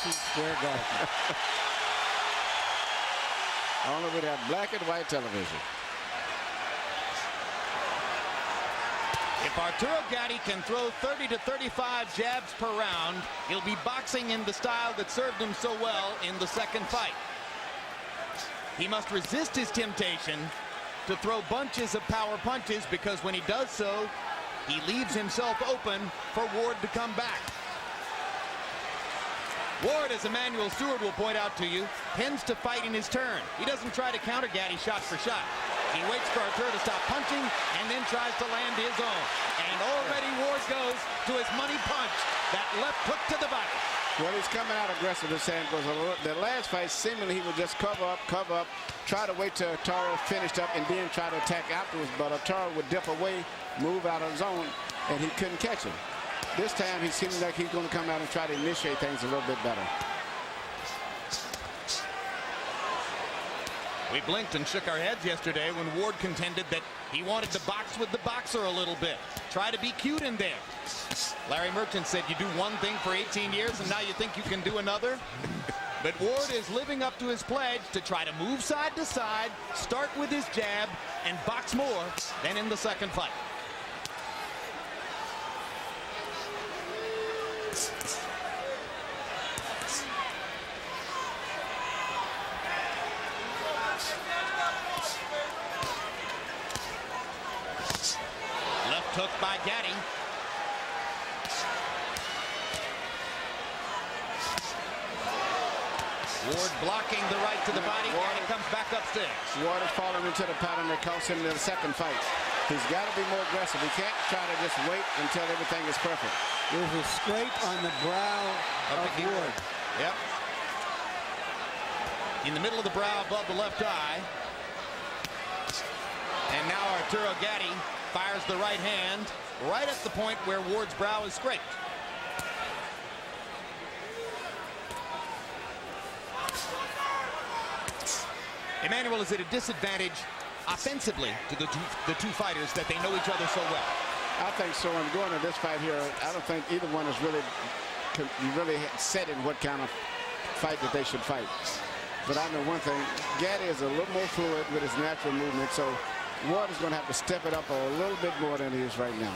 Madison Square Garden. Only with that black and white television. If Arturo Gatti can throw 30 to 35 jabs per round, he'll be boxing in the style that served him so well in the second fight. He must resist his temptation to throw bunches of power punches, because when he does so, he leaves himself open for Ward to come back. Ward, as Emmanuel Stewart will point out to you, tends to fight in his turn. He doesn't try to counter Gatti shot for shot. He waits for Arturo to stop punching and then tries to land his own. And already Ward goes to his money punch, that left hook to the body. Well, he's coming out aggressive this hand, because the last fight, seemingly he would just cover up, try to wait till Arturo finished up and then try to attack afterwards. But Arturo would dip away, move out of zone, and he couldn't catch him. This time he seems like he's going to come out and try to initiate things a little bit better. We blinked and shook our heads yesterday when Ward contended that he wanted to box with the boxer a little bit. Try to be cute in there. Larry Merchant said, you do one thing for 18 years and now you think you can do another? But Ward is living up to his pledge to try to move side to side, start with his jab, and box more than in the second fight. Left hook by Gatti. Ward blocking the right to the body. Gatti comes back upstairs. Ward is falling into the pattern that cost him in the second fight. He's got to be more aggressive. He can't try to just wait until everything is perfect. There's a scrape on the brow of Ward. Yep. In the middle of the brow above the left eye. And now Arturo Gatti fires the right hand right at the point where Ward's brow is scraped. Emmanuel is at a disadvantage offensively to the two fighters, that they know each other so well. I think so. And going to this fight here, I don't think either one is really set in what kind of fight that they should fight. But I know one thing, Gatti is a little more fluid with his natural movement, so Ward is going to have to step it up a little bit more than he is right now.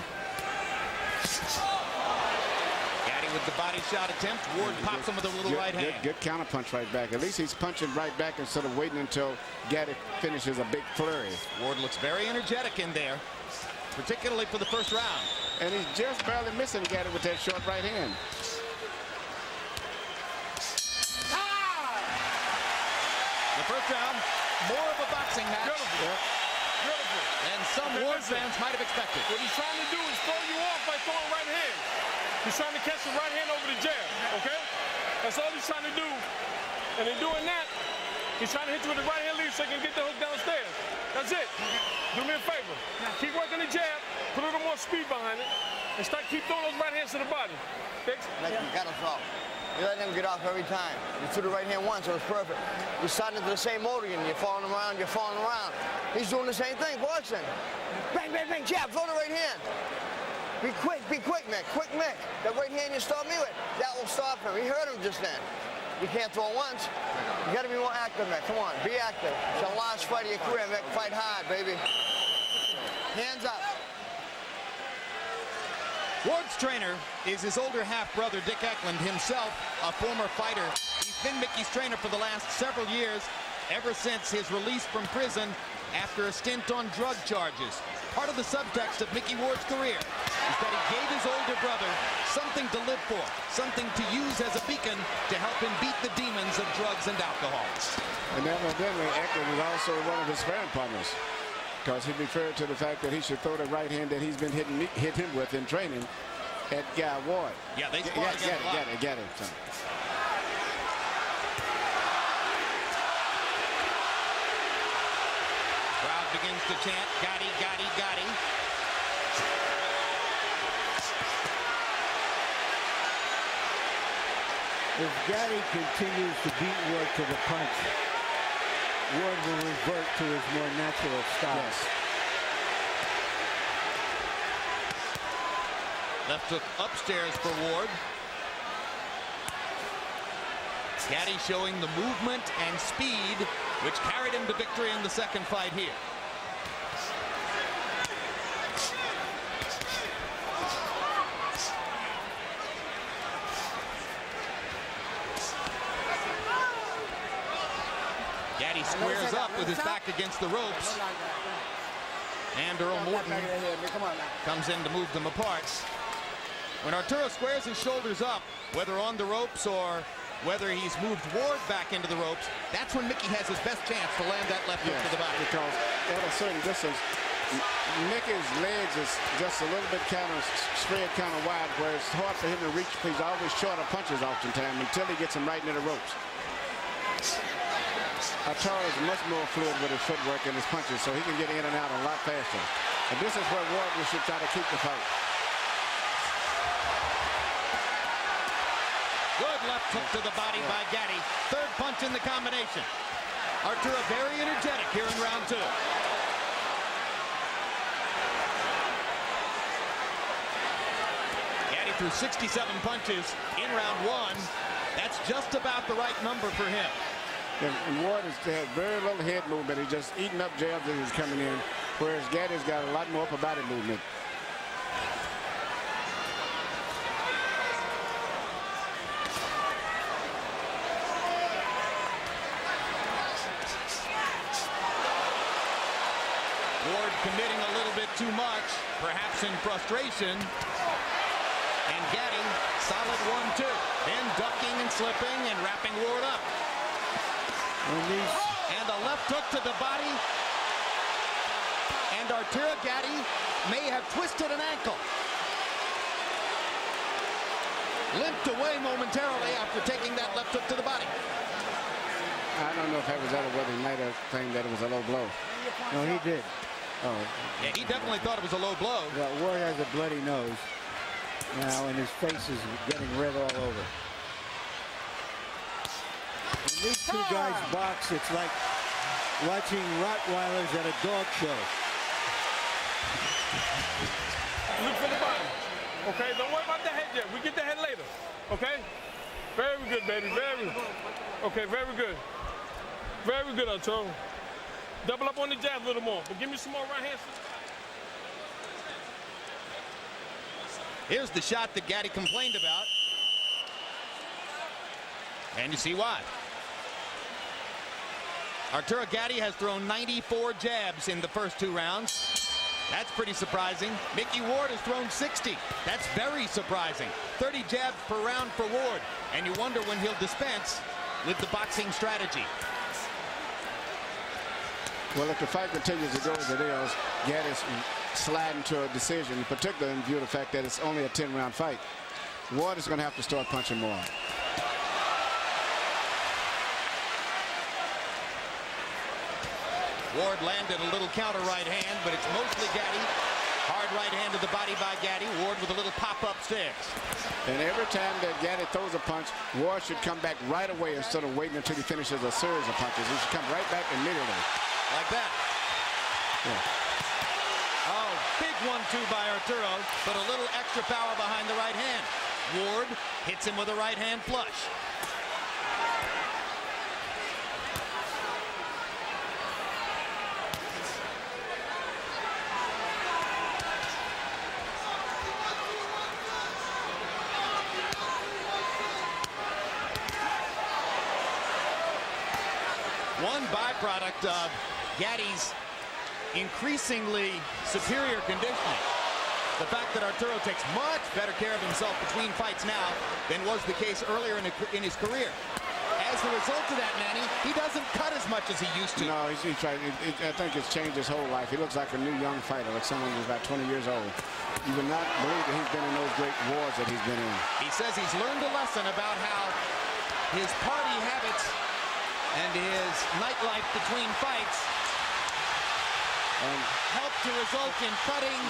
Gatti with the body shot attempt. Ward pops him with a little right hand. Good counter punch right back. At least he's punching right back instead of waiting until Gatti finishes a big flurry. Ward looks very energetic in there, particularly for the first round. And he's just barely missing Gatti with that short right hand. The first round, more of a boxing match. Beautiful. Beautiful. And some Ward fans might have expected. What he's trying to do is throw you off by throwing right hand. He's trying to catch the right hand over the jab, okay? That's all he's trying to do. And in doing that, he's trying to hit you with the right hand lead so he can get the hook downstairs. That's it. Do me a favor. Keep working the jab, put a little more speed behind it, and keep throwing those right hands to the body. Fix? Like you gotta throw. You let him get off every time. You threw the right hand once, so it was perfect. You're starting into the same mode again. You're falling around, you're falling around. He's doing the same thing, boxing. Bang, bang, bang, jab, throw the right hand. Be quick, Mick. Quick, Mick. That right hand you stopped me with, that will stop him. He hurt him just then. You can't throw once. You gotta be more active, Mick. Come on, be active. It's the last fight of your career, Mick. Fight hard, baby. Hands up. Ward's trainer is his older half-brother, Dick Eklund, himself a former fighter. He's been Micky's trainer for the last several years, ever since his release from prison after a stint on drug charges. Part of the subtext of Micky Ward's career is that he gave his older brother something to live for, something to use as a beacon to help him beat the demons of drugs and alcohol. And evidently, Eklund was also one of his sparring partners, because he referred to the fact that he should throw the right hand that he's been hit him with in training at Guy Ward. Yeah, they sparred together a lot. Get it. Crowd begins to chant, Gatti, Gatti, Gatti. If Gatti continues to beat Ward to the punch, Ward will revert to his more natural style. Yes. Left hook upstairs for Ward. Gatti showing the movement and speed which carried him to victory in the second fight here. Gatti squares up with his back against the ropes. And Earl Morton comes in to move them apart. When Arturo squares his shoulders up, whether on the ropes or whether he's moved Ward back into the ropes, that's when Micky has his best chance to land that left hook to the body. Because at a certain distance, Micky's legs is just a little bit spread kind of wide, where it's hard for him to reach. He's always shorter punches oftentimes until he gets him right into the ropes. Arturo is much more fluid with his footwork and his punches, so he can get in and out a lot faster. And this is where Ward should try to keep the fight. Good left hook to the body by Gatti. Third punch in the combination. Arturo very energetic here in round 2. Gatti threw 67 punches in round 1. That's just about the right number for him. And Ward has had very little head movement. He's just eating up jabs as he's coming in, whereas Gatti's got a lot more upper body movement. Ward committing a little bit too much, perhaps in frustration. And Gatti, solid 1-2. Then ducking and slipping and wrapping Ward up. And a left hook to the body. And Arturo Gatti may have twisted an ankle. Limped away momentarily after taking that left hook to the body. I don't know if that was that or whether he might have claimed that it was a low blow. No, he did. Oh. Yeah, he definitely thought it was a low blow. Well, Ward has a bloody nose now, and his face is getting red all over. When these two guys box, it's like watching Rottweilers at a dog show. Look for the body. Okay, don't worry about the head yet. We get the head later. Okay? Very good, baby. Okay, very good. Very good, Arturo. Double up on the jab a little more, but give me some more right hands. Here's the shot that Gatti complained about. And you see why. Arturo Gatti has thrown 94 jabs in the first 2 rounds. That's pretty surprising. Micky Ward has thrown 60. That's very surprising. 30 jabs per round for Ward. And you wonder when he'll dispense with the boxing strategy. Well, if the fight continues to go as it is, Gatti's sliding to a decision, particularly in view of the fact that it's only a 10-round fight. Ward is going to have to start punching more. Ward landed a little counter right hand, but it's mostly Gatti. Hard right hand to the body by Gatti. Ward with a little pop-up sticks. And every time that Gatti throws a punch, Ward should come back right away instead of waiting until he finishes a series of punches. He should come right back immediately. Like that. Yeah. Oh, big 1-2 by Arturo, but a little extra power behind the right hand. Ward hits him with a right hand flush. One byproduct of Gatti's increasingly superior conditioning, the fact that Arturo takes much better care of himself between fights now than was the case earlier in his career. As a result of that, Manny, he doesn't cut as much as he used to. No, he's tried. I think it's changed his whole life. He looks like a new young fighter, like someone who's about 20 years old. You would not believe that he's been in those great wars that he's been in. He says he's learned a lesson about how his party habits and his nightlife between fights help to result in cutting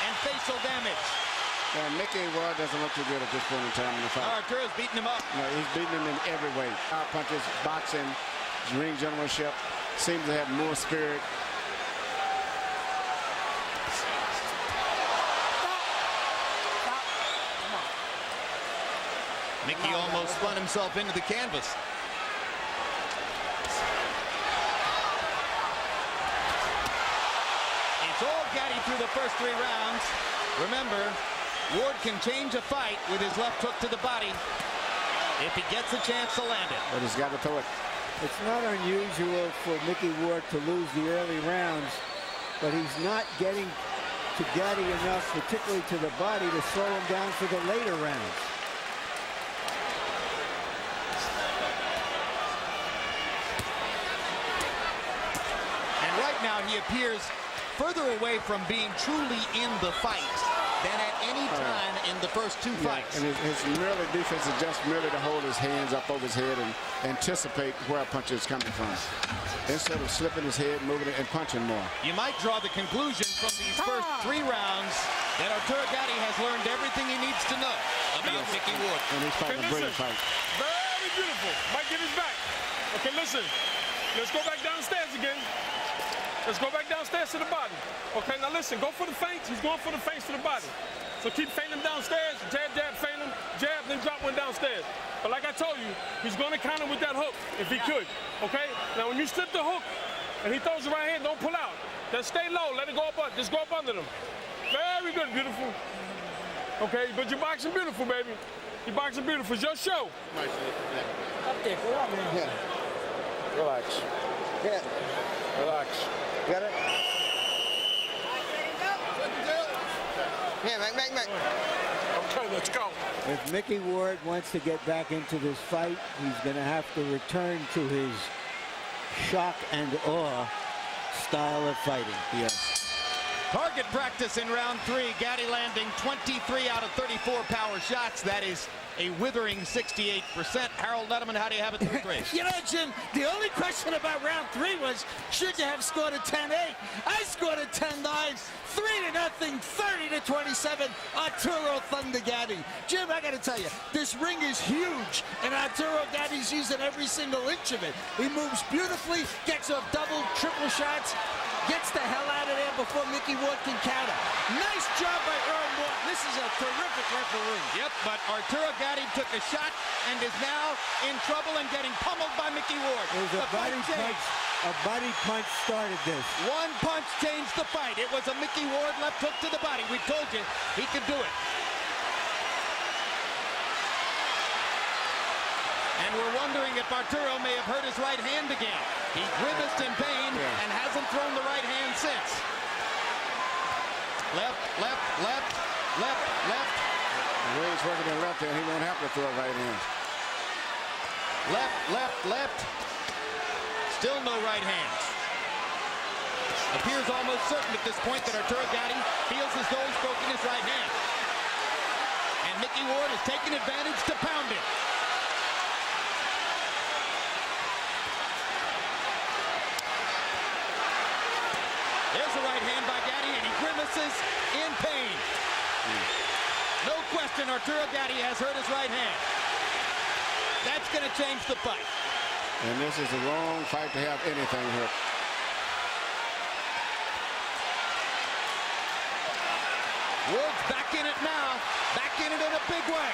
and facial damage. And Micky Ward doesn't look too good at this point in time in the fight. Arturo's beating him up. No, he's beating him in every way. Power punches, boxing, ring gentlemanship, seems to have more spirit. Micky almost spun himself into the canvas. Sold Gatti through the first 3 rounds. Remember, Ward can change a fight with his left hook to the body if he gets a chance to land it. But he's got to throw it. It's not unusual for Micky Ward to lose the early rounds, but he's not getting to Gatti enough, particularly to the body, to slow him down for the later rounds. And right now he appears further away from being truly in the fight than at any time in the first 2 fights. And his merely defense is just merely to hold his hands up over his head and anticipate where a punch is coming from, instead of slipping his head, moving it, and punching more. You might draw the conclusion from these first 3 rounds that Arturo Gatti has learned everything he needs to know about Micky Ward. And he's fighting a brilliant fight. Very beautiful. Might get his back. Okay, listen. Let's go back downstairs again. Let's go back downstairs to the body. Okay, now listen, go for the feints. He's going for the feints to the body. So keep feinting him downstairs, jab, jab, feint him, jab, then drop one downstairs. But like I told you, he's going to counter with that hook if he could, okay? Now when you slip the hook and he throws the right hand, don't pull out. Just stay low, let it go up, just go up under them. Very good, beautiful. Okay, but you're boxing beautiful, baby. You're boxing beautiful, it's your show. Up there, go on, man. Yeah. Relax. Yeah. Relax. Got it? Yeah, Mac. Okay, let's go. If Micky Ward wants to get back into this fight, he's going to have to return to his shock and awe style of fighting. Yes. Target practice in round 3. Gatti landing 23 out of 34 power shots. That is a withering 68%. Harold Letterman, how do you have it through 3? You know, Jim, the only question about round 3 was, should you have scored a 10-8? I scored a 10-9, 3-0, 30-27, Arturo Thunder Gatti. Jim, I got to tell you, this ring is huge, and Arturo Gatti's using every single inch of it. He moves beautifully, gets off double, triple shots, gets the hell out of there before Micky Ward can counter. Nice job by Earl Morton. This is a terrific referee. Yep, but Arturo Gatti took a shot and is now in trouble and getting pummeled by Micky Ward. It was a body punch. A body punch started this. One punch changed the fight. It was a Micky Ward left hook to the body. We told you he could do it. And we're wondering if Arturo may have hurt his right hand again. He grimaced in pain and hasn't thrown the right hand since. Left, left, left, left, left. The way he's working the left hand, he won't have to throw a right hand. Left, left, left. Still no right hand. Appears almost certain at this point that Arturo Gatti feels as though he's broken his right hand. And Micky Ward has taken advantage to pound it. There's a right hand by Gatti, and he grimaces in pain. No question, Arturo Gatti has hurt his right hand. That's going to change the fight. And this is the wrong fight to have anything hurt. Ward's back in it now. Back in it in a big way.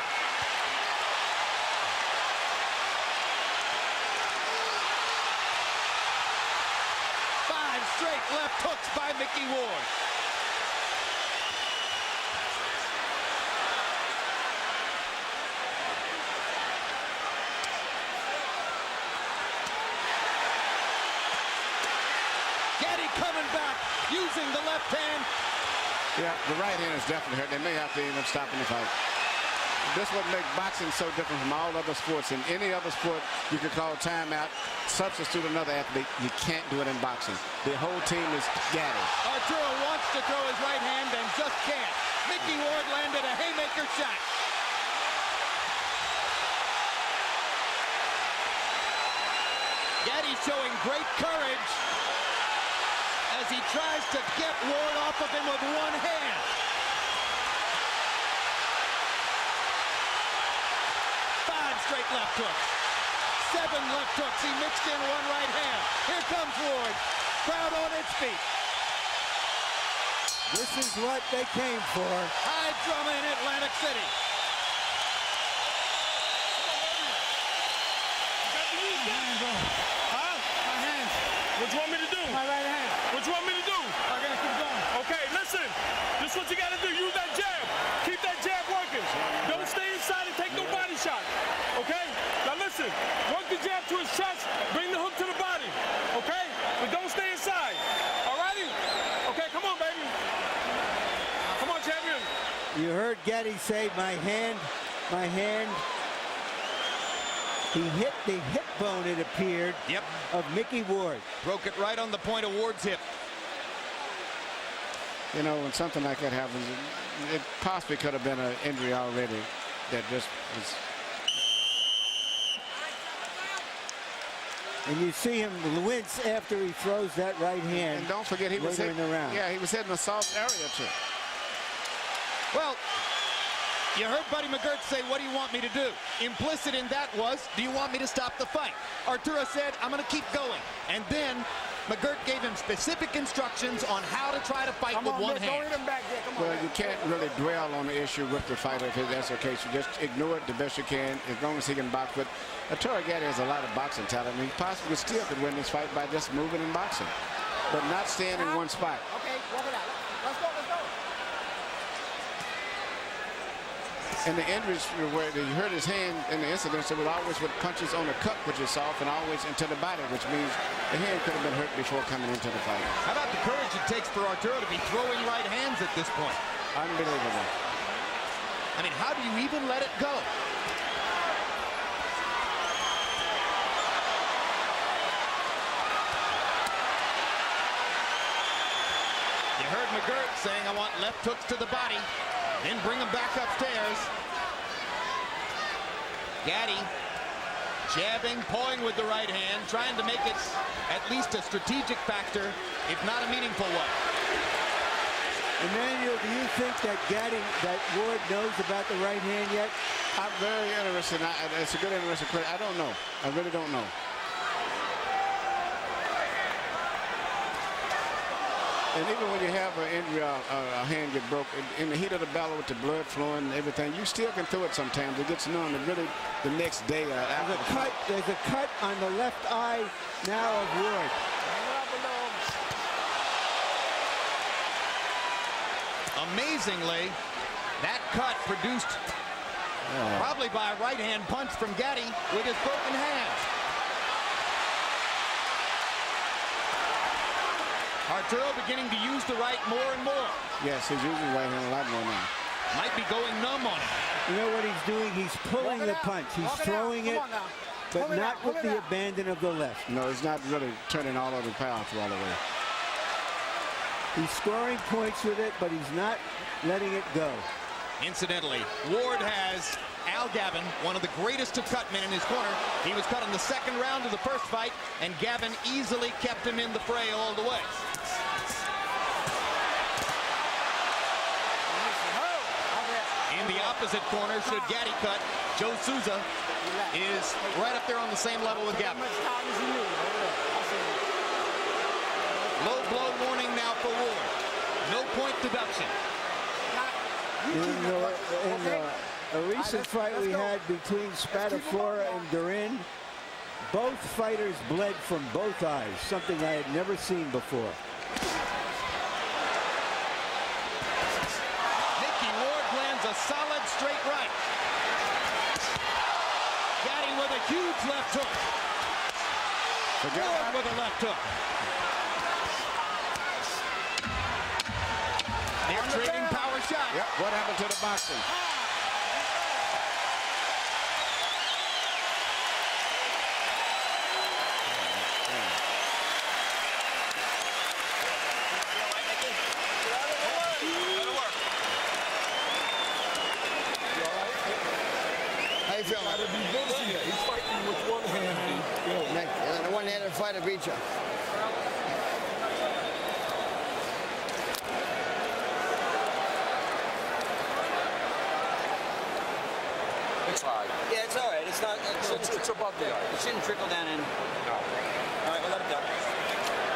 Five straight left hooks by Micky Ward. Gatti coming back, using the left hand. Yeah, the right hand is definitely hurt. They may have to end up stopping the fight. This would make boxing so different from all other sports. In any other sport, you could call timeout, substitute another athlete. You can't do it in boxing. The whole team is Gatti. Arturo wants to throw his right hand and just can't. Micky Ward landed a haymaker shot. Gatti showing great courage as he tries to get Ward off of him with one hand. Five straight left hooks. 7 left hooks. He mixed in one right hand. Here comes Ward. Crowd on its feet. This is what they came for. High drama in Atlantic City. Huh? My hands. What you want me to do? My right hand. What you want me to do? I gotta keep going. Okay, listen. This is what you got to do. Use that jab. Keep that jab working. Don't stay inside and take no body shot. Okay? Now listen. Work the jab to his chest. Bring the hook to the body. Okay? But don't stay inside. All righty? Okay, come on, baby. Come on, champion. You heard Gatti say, my hand. He hit the hip bone, it appeared, of Micky Ward. Broke it right on the point of Ward's hip. You know, when something like that happens, it possibly could have been an injury already that just was. And you see him wince after he throws that right hand. And don't forget, he was hitting the round. Yeah, he was hitting a soft area too. Well, you heard Buddy McGirt say, what do you want me to do? Implicit in that was, do you want me to stop the fight? Arturo said, I'm going to keep going. And then McGirt gave him specific instructions on how to try to fight with one hand. Well, you can't really dwell on the issue with the fighter if that's the case. You just ignore it the best you can, as long as he can box. But Arturo Gatti has a lot of boxing talent, and he possibly still could win this fight by just moving and boxing, but not staying in one spot. Okay, walk it out. Let's go. And the injuries where he hurt his hand in the incidents, it was always with punches on the cup, which is soft, and always into the body, which means the hand could have been hurt before coming into the fight. How about the courage it takes for Arturo to be throwing right hands at this point? Unbelievable. I mean, how do you even let it go? You heard McGirt saying, I want left hooks to the body, then bring him back upstairs. Gatti jabbing, pawing with the right hand, trying to make it at least a strategic factor, if not a meaningful one. Emmanuel, do you think that Ward knows about the right hand yet? I'm very interested. It's a good interesting question. I don't know. I really don't know. And even when you have an injury, a hand get broke, in the heat of the battle with the blood flowing and everything, you still can throw it sometimes. It gets numb, and really the next day after the fight. There's a cut on the left eye now of Ward. Amazingly, that cut produced probably by a right hand punch from Gatti with his broken hand. Arturo beginning to use the right more and more. Yes, he's using the right hand a lot more now. Might be going numb on it. You know what he's doing? He's pulling the punch. He's throwing it, but not with the abandon of the left. No, it's not really turning all of the power through all the way. He's scoring points with it, but he's not letting it go. Incidentally, Ward has Al Gavin, one of the greatest to cut men in his corner. He was cut in the second round of the first fight, and Gavin easily kept him in the fray all the way. In the opposite corner, should Gatti cut, Joe Souza is right up there on the same level with Gavin. Low blow warning now for Ward. No point deduction. In a recent fight we had between Spadafora and Durin, both fighters bled from both eyes, something I had never seen before. Micky Ward lands a solid straight right. Gatti with a huge left hook. Ward with a left hook. They're trading power shots. Yep. What happened to the boxing? How you feeling? He's fighting with one hand. The one-handed fighter beat you. It's high. Yeah, it's all right. It's not. It's above the eye. It shouldn't trickle down in. No. All right, we'll let it go.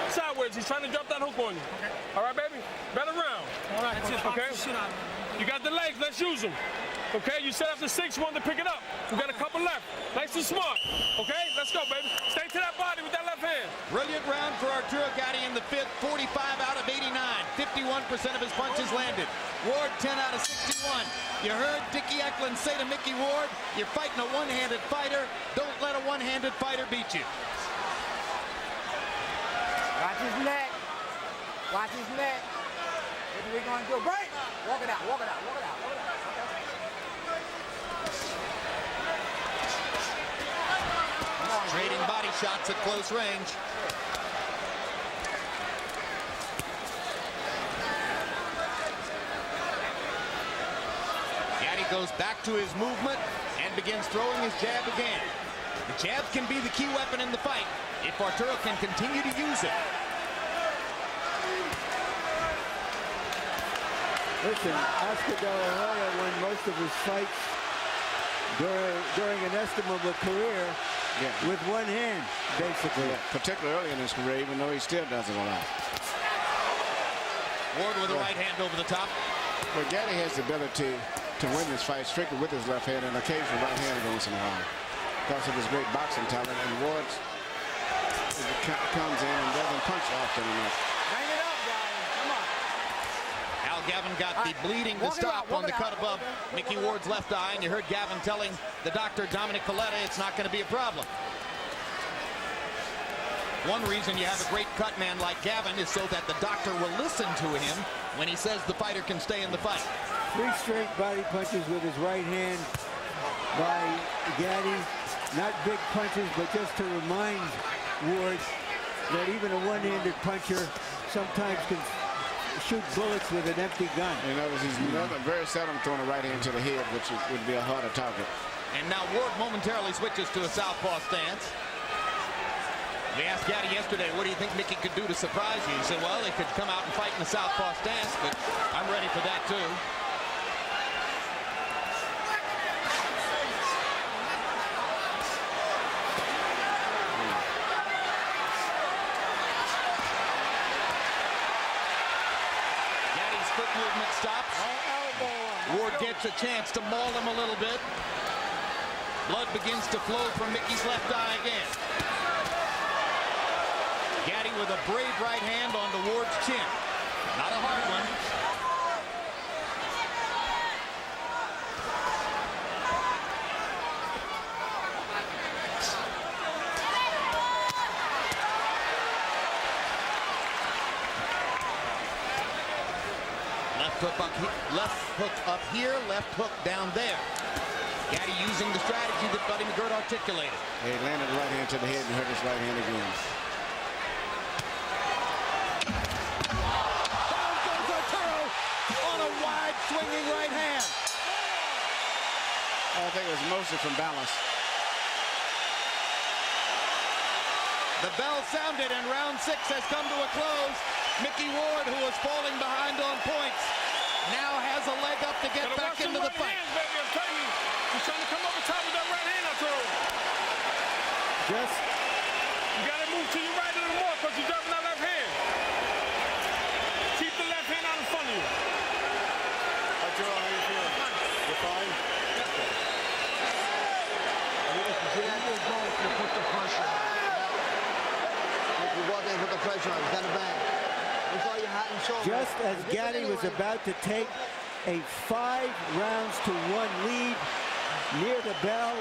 Sideways. He's trying to drop that hook on you. All right, baby. Better round. All right, that's it. Okay. You got the legs. Let's use them. Okay. You set up the 6. You want to pick it up. We got a couple left. Nice and smart. Okay. Let's go, baby. Stay to that body with that left hand. Brilliant round for Arturo Gatti in the 5th. 45 out of 89. 51% of his punches landed. Ward 10 out of 61. You heard Dickie Eklund say to Micky Ward, you're fighting a one-handed fighter. Don't let a one-handed fighter beat you. Watch his neck. Watch his neck. What are we going to do? Break! Walk it out, walk it out, walk it out, walk it out. Trading body shots at close range. Gatti goes back to his movement and begins throwing his jab again. The jab can be the key weapon in the fight if Arturo can continue to use it. Listen, Oscar De La Hoya won most of his fights during an estimable career with one hand, basically. Yeah, particularly early in his career, even though he still does it a lot. Ward with a right hand over the top. But Gatti has the ability to win this fight strictly with his left hand and occasionally right hand once in a while because of his great boxing talent. And Ward comes in and doesn't punch often enough. Hang it up, guys. Come on. Al Gavin got the bleeding to stop on the cut above Micky Ward's left eye, and you heard Gavin telling the doctor, Dominic Coletta, it's not going to be a problem. One reason you have a great cut man like Gavin is so that the doctor will listen to him when he says the fighter can stay in the fight. 3 straight body punches with his right hand by Gatti. Not big punches, but just to remind Ward that even a one-handed puncher sometimes can shoot bullets with an empty gun. You know, he's very seldom throwing a right hand to the head, which would be a harder target. And now Ward momentarily switches to a southpaw stance. We asked Gatti yesterday, what do you think Micky could do to surprise you? He said, well, he could come out and fight in a southpaw stance, but I'm ready for that too. Gatti's foot movement stops. Ward gets a chance to maul him a little bit. Blood begins to flow from Micky's left eye again. Gatti with a brave right hand onto Ward's chin. Not a hard one. Left hook up here, left hook down there. Gatti using the strategy that Buddy McGirt articulated. He landed the right hand to the head and hurt his right hand again. Down goes Arturo on a wide swinging right hand. I think it was mostly from balance. The bell sounded and round 6 has come to a close. Micky Ward, who was falling behind on points, now has a leg up to get back into the fight. Hands, baby, I'm telling you. He's trying to come over top with that right hand, Arturo. You got to move to your right a little more because you're dropping that left hand. Keep the left hand out in front of you. Arturo, how you feeling? You're fine? Put the pressure on. You walk in and put the pressure on. You got to bang. That's all you had and shoulder. Just as Gatti was about to take a 5 rounds to 1 lead near the bell,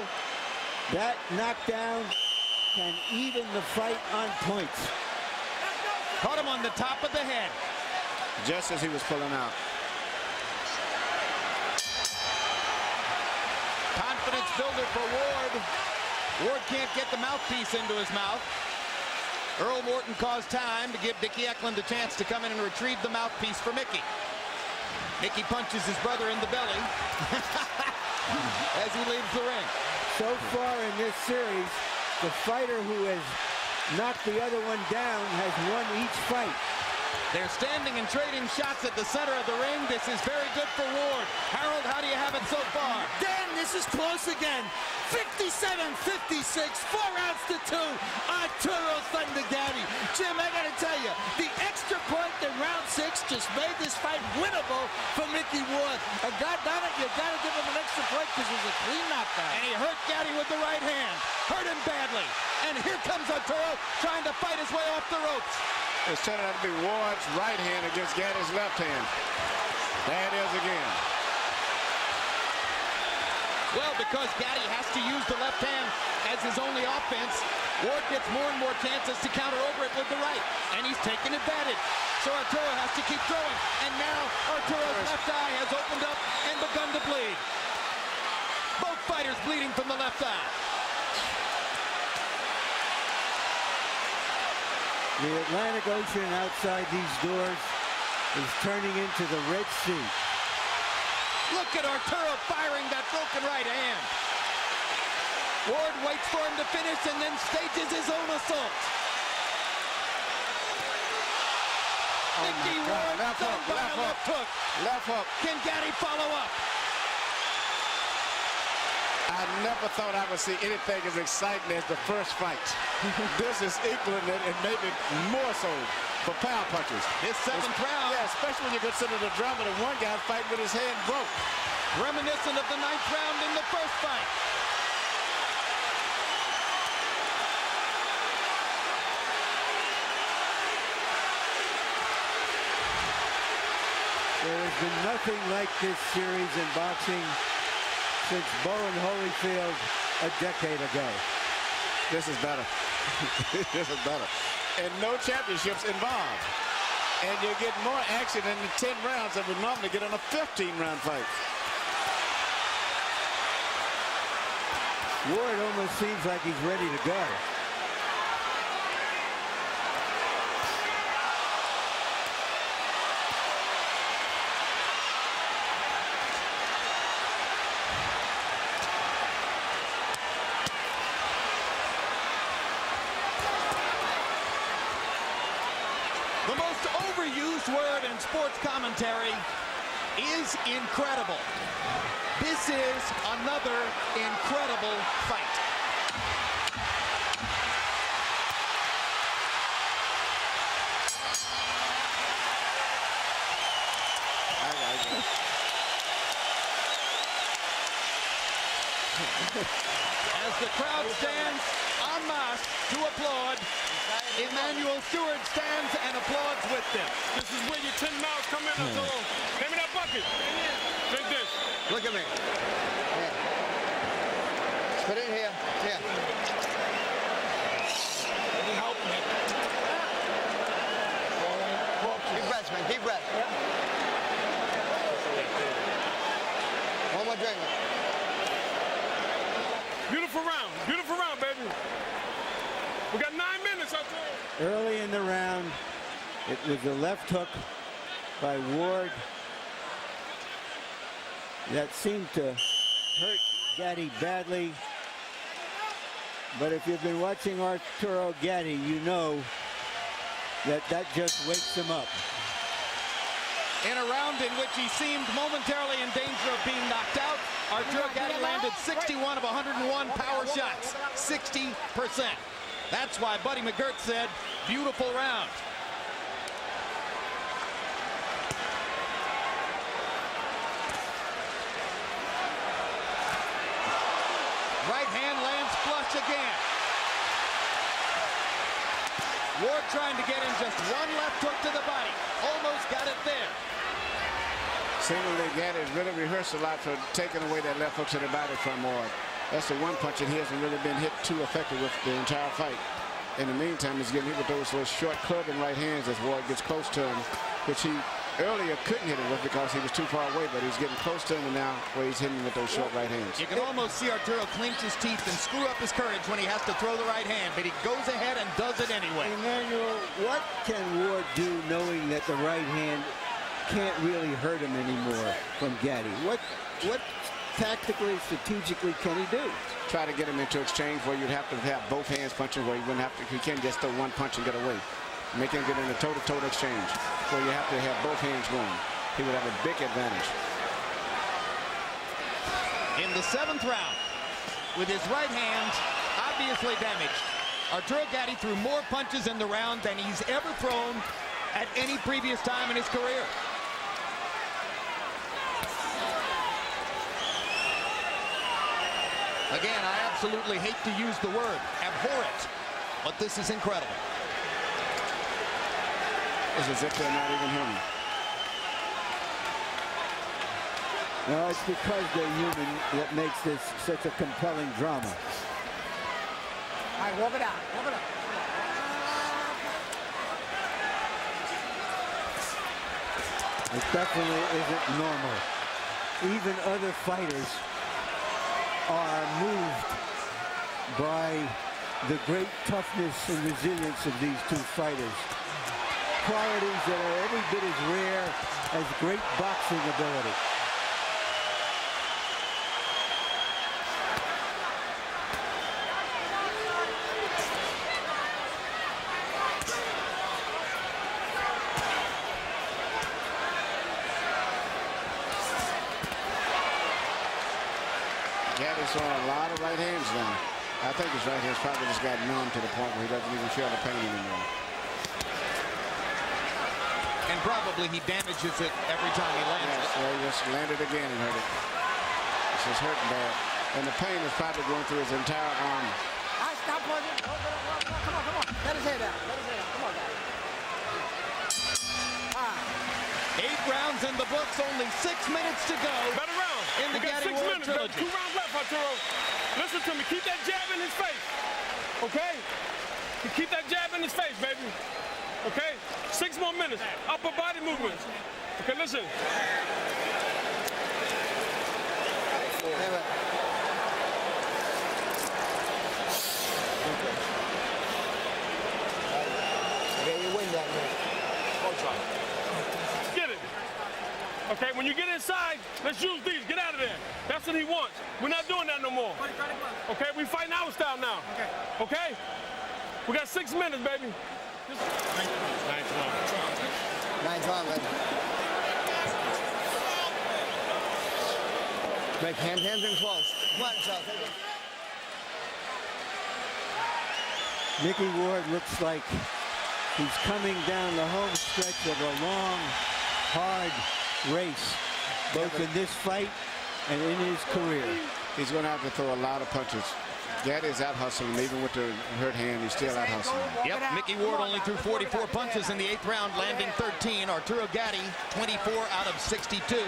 that knockdown can even the fight on points. Caught him on the top of the head. Just as he was pulling out. Confidence builder for Ward. Ward can't get the mouthpiece into his mouth. Earl Morton caused time to give Dickie Eklund a chance to come in and retrieve the mouthpiece for Micky. Micky punches his brother in the belly as he leaves the ring. So far in this series, the fighter who has knocked the other one down has won each fight. They're standing and trading shots at the center of the ring. This is very good for Ward. Harold, how do you have it so far? Dan, this is close again. 57-56, 4 rounds to 2. Arturo Thunder Gatti. Jim, I got to tell you, the extra point in round 6 just made this fight winnable for Micky Micky Ward. And God damn it, you got to give him an extra break because it was a clean knockdown. And he hurt Gatti with the right hand. Hurt him badly. And here comes Arturo trying to fight his way off the ropes. It's turning out to be Ward's right hand against Gatti's left hand. There it is again. Well, because Gatti has to use the left hand as his only offense, Ward gets more and more chances to counter over it with the right. And he's taking advantage. So Arturo has to keep throwing. And now Arturo's left eye has opened up and begun to bleed. Both fighters bleeding from the left eye. The Atlantic Ocean outside these doors is turning into the Red Sea. Look at Arturo firing that broken right hand. Ward waits for him to finish and then stages his own assault. Micky Ward Left done hook, by left a left hook. Left hook. Can Gatti follow up? I never thought I would see anything as exciting as the first fight. This is equaling it and maybe more so for power punchers. This seventh round. Yeah, especially when you consider the drama that one guy fighting with his hand broke. Reminiscent of the ninth round in the first fight. There has been nothing like this series in boxing since Bowen Holyfield a decade ago. This is better. This is better. And no championships involved. And you get more action in the 10 rounds than we normally get in a 15-round fight. Ward almost seems like he's ready to go. The most overused word in sports commentary is incredible. This is another incredible fight. As the crowd stands en masse to applaud, Emmanuel Stewart stands and applauds with them. This is where your 10 miles come in. So, give me that bucket. Drink this. Look at me. Here. Put it in here. Here. Help me. Deep breaths, man. Deep breath. One more drink. Beautiful round, baby. We got 9 minutes, Arturo. Early in the round, it was a left hook by Ward that seemed to hurt Gatti badly. But if you've been watching Arturo Gatti, you know that just wakes him up. In a round in which he seemed momentarily in danger of being knocked out, Arturo Gatti landed 61 of 101 power shots, 60%. That's why Buddy McGirt said, beautiful round. Right hand lands flush again. Ward trying to get in just one left hook to the body. Almost got it there. Seemingly, Gatti has really rehearsed a lot for taking away that left hook to the body from Ward. That's the one punch that he hasn't really been hit too effective with the entire fight. In the meantime, he's getting hit with those short clubbing right hands as Ward gets close to him, which he earlier couldn't hit it with because he was too far away, but he's getting close to him, and now where he's hitting with those short right hands. You can almost see Arturo clench his teeth and screw up his courage when he has to throw the right hand, but he goes ahead and does it anyway. Emmanuel, what can Ward do knowing that the right hand can't really hurt him anymore from Gatti? What tactically, strategically can he do? Try to get him into exchange where you'd have to have both hands punching, where you wouldn't have to, he can't just throw one punch and get away. Make him get in a toe-to-toe exchange where you have to have both hands going. He would have a big advantage. In the 7th round, with his right hand obviously damaged, Arturo Gatti threw more punches in the round than he's ever thrown at any previous time in his career. Again, I absolutely hate to use the word abhorrent, but this is incredible. It's as if they're not even human. No, it's because they're human that makes this such a compelling drama. All right, walk it out. Walk it out. It definitely isn't normal. Even other fighters are moved by the great toughness and resilience of these two fighters. Qualities that are every bit as rare as great boxing ability. Gatti's throwing a lot of right hands now. I think his right hand's probably just got numb to the point where he doesn't even feel the pain anymore. And probably he damages it every time he lands it. So he just landed again and hurt it. This is hurting bad. And the pain is probably going through his entire arm. All right, stop punching. Come on, come on. Let his head out. Let his head out. Come on, guys. 8 rounds in the books, only 6 minutes to go. Better round. In the We got Gatti 6 Ward minutes. trilogy. 2 rounds left, Arturo. Listen to me. Keep that jab in his face. Okay? You keep that jab in his face, baby. Okay? 6 more minutes. Upper body movements. Okay, listen. Okay, you win that man. Get it. Okay, when you get inside, let's use these. Get out of there. That's what he wants. We're not doing that no more. Okay, we fighting our style now. Okay? We got 6 minutes, baby. Ninth round, baby. Make hands and close. Come on, Charles. Take it. Micky Ward looks like he's coming down the home stretch of a long, hard race, both in this fight and in his career. He's going to have to throw a lot of punches. Gatti's out hustling, even with the hurt hand, he's still out hustling. Yep, Micky Ward only threw 44 punches in the 8th round, landing 13. Arturo Gatti, 24 out of 62.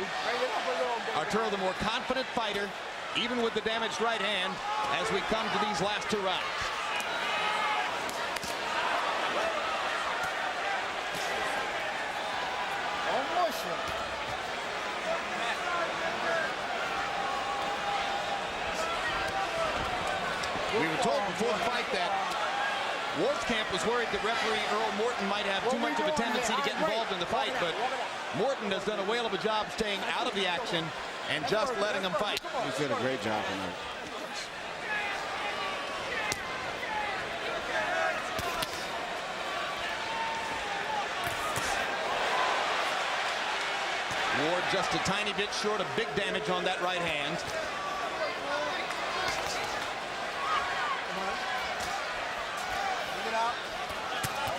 Arturo, the more confident fighter, even with the damaged right hand, as we come to these last 2 rounds. We were told before the fight that Ward's camp was worried that referee Earl Morton might have too much of a tendency to get involved in the fight, but Morton has done a whale of a job staying out of the action and just letting him fight. He's did a great job tonight. Ward just a tiny bit short of big damage on that right hand.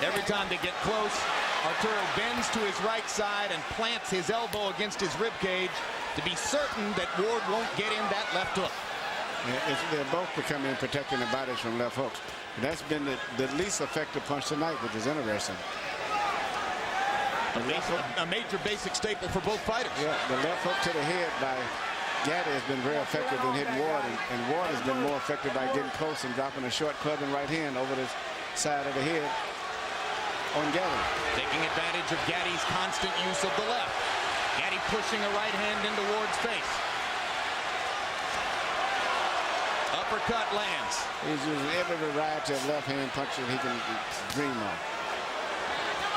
Every time they get close, Arturo bends to his right side and plants his elbow against his rib cage to be certain that Ward won't get in that left hook. They're both becoming protecting their bodies from left hooks. That's been the least effective punch tonight, which is interesting. A major basic staple for both fighters. Yeah, the left hook to the head by Gatti has been very effective in hitting Ward, and Ward has been more effective by getting close and dropping a short clubbing right hand over the side of the head on Gatti. Taking advantage of Gatti's constant use of the left. Gatti pushing a right hand into Ward's face. Uppercut lands. He's using every variety of left hand punches he can dream of,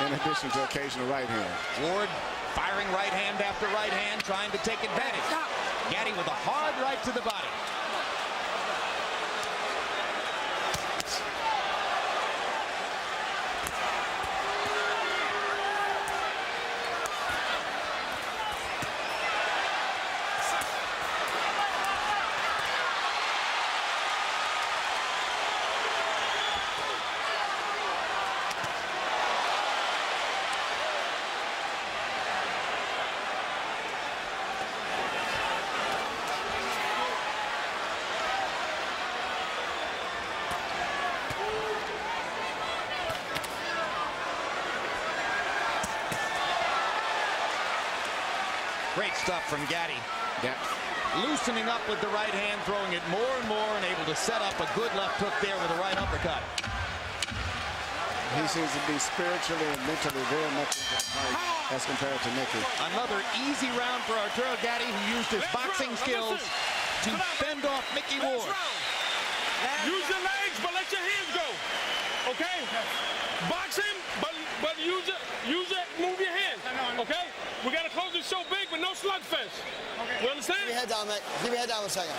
in addition to occasional right hand. Ward firing right hand after right hand, trying to take advantage. Gatti with a hard right to the body. Great stuff from Gatti. Yeah. Loosening up with the right hand, throwing it more and more, and able to set up a good left hook there with a right uppercut. He seems to be spiritually and mentally very much in the fight as compared to Micky. Another easy round for Arturo Gatti, who used his boxing skills to fend off Micky Ward. Use your legs, but let your hands go. Okay? Box him, but use it, move your hands. Okay? We gotta close the show big, but no slugfest. You understand? Keep your head down, mate. Keep your head down a second.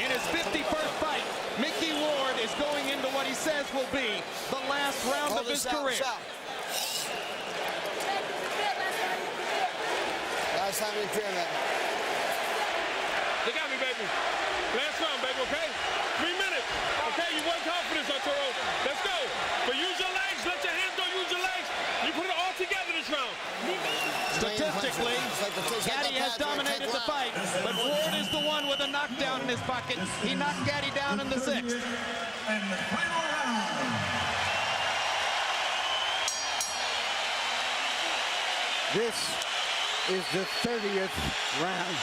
In his 51st fight, Micky Ward is going into what he says will be the last round of his career. Last time in the career, man. They got me, baby. Last round, baby, okay? 3 minutes. Okay, you worked hard for this, Arturo. Let's go. But use your legs. Let your hands go. Use your legs. You put it all together this round. Statistically, Gatti has dominated the fight, but Ward is the one with a knockdown in his pocket. He knocked Gatti down in the 6th. And the final round. This is the 30th round.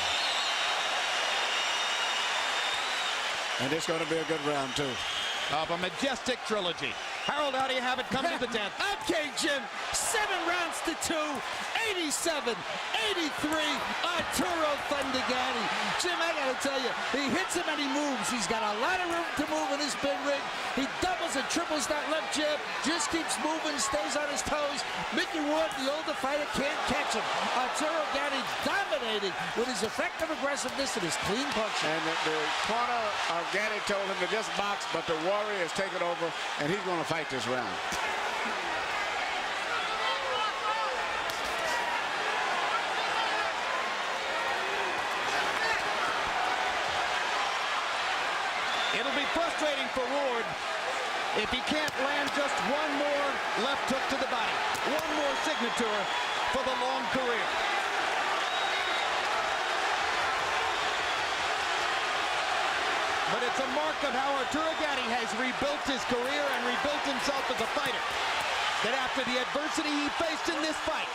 And it's going to be a good round, too. Of a majestic trilogy. Harold, how do you have it come to the 10th? Okay, Jim. 7 rounds to 2. 87, 83, Arturo Thunder Gatti. Jim, I gotta tell you, he hits him and he moves. He's got a lot of room to move in his big ring. He doubles and triples that left jab, just keeps moving, stays on his toes. Micky Ward, the older fighter, can't catch him. Arturo Gatti dominating with his effective aggressiveness and his clean punching. And the corner of Gatti told him to just box, but the Warrior has taken over, and he's going to fight this round. It'll be frustrating for Ward if he can't land just one more left hook to the body. One more signature for the long career. But it's a mark of how Arturo Gatti has rebuilt his career and rebuilt himself as a fighter. That after the adversity he faced in this fight,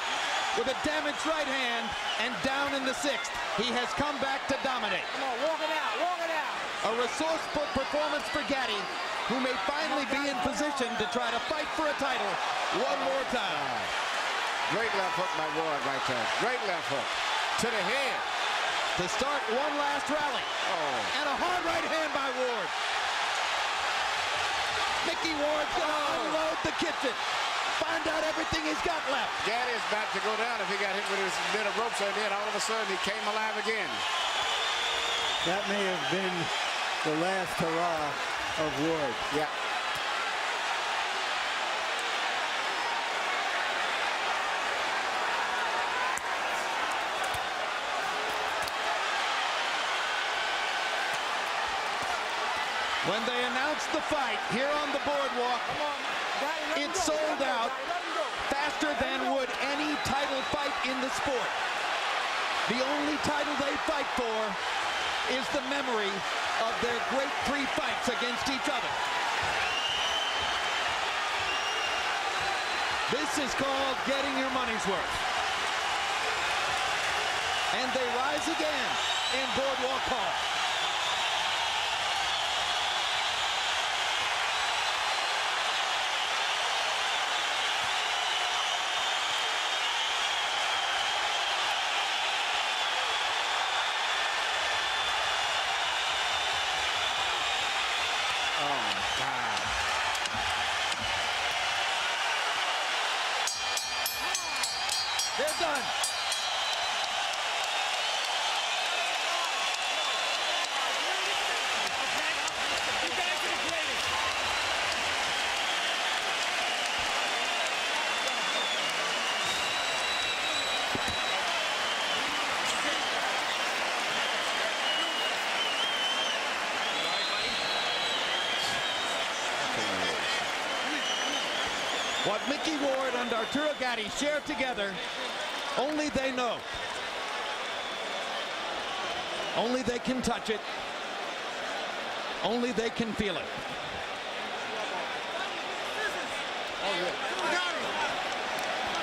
with a damaged right hand and down in the 6th, he has come back to dominate. Come on, walk it out, walk it out. A resourceful performance for Gatti, who may finally be in position to try to fight for a title one more time. Great left hook by Ward right there. Great left hook to the head. To start one last rally. And a hard right hand by Ward. Micky Ward's gonna unload the kitchen. Find out everything he's got left. Gatti is about to go down if he got hit with his bit of ropes, and then all of a sudden he came alive again. That may have been the last hurrah of Ward. Yeah. When they announced the fight here on the boardwalk, it sold out faster than would any title fight in the sport. The only title they fight for is the memory of their great 3 fights against each other. This is called getting your money's worth. And they rise again in Boardwalk Hall. They're done. What Micky Ward and Arturo Gatti share together, only they know. Only they can touch it. Only they can feel it.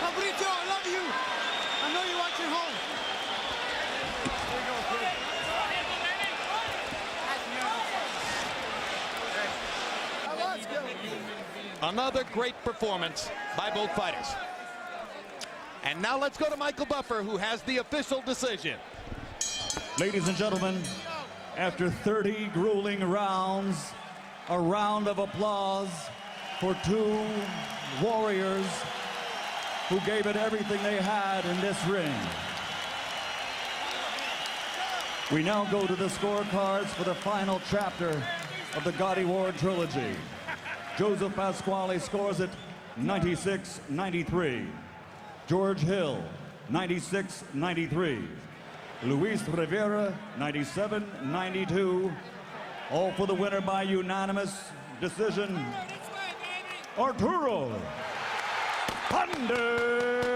Pablito, I love you. I'm I know you want your home. Another great performance by both fighters. And now let's go to Michael Buffer, who has the official decision. Ladies and gentlemen, after 30 grueling rounds, a round of applause for two warriors who gave it everything they had in this ring. We now go to the scorecards for the final chapter of the Gatti Ward trilogy. Joseph Pasquale scores it 96-93. George Hill, 96-93. Luis Rivera, 97-92. All for the winner by unanimous decision, Arturo Gatti.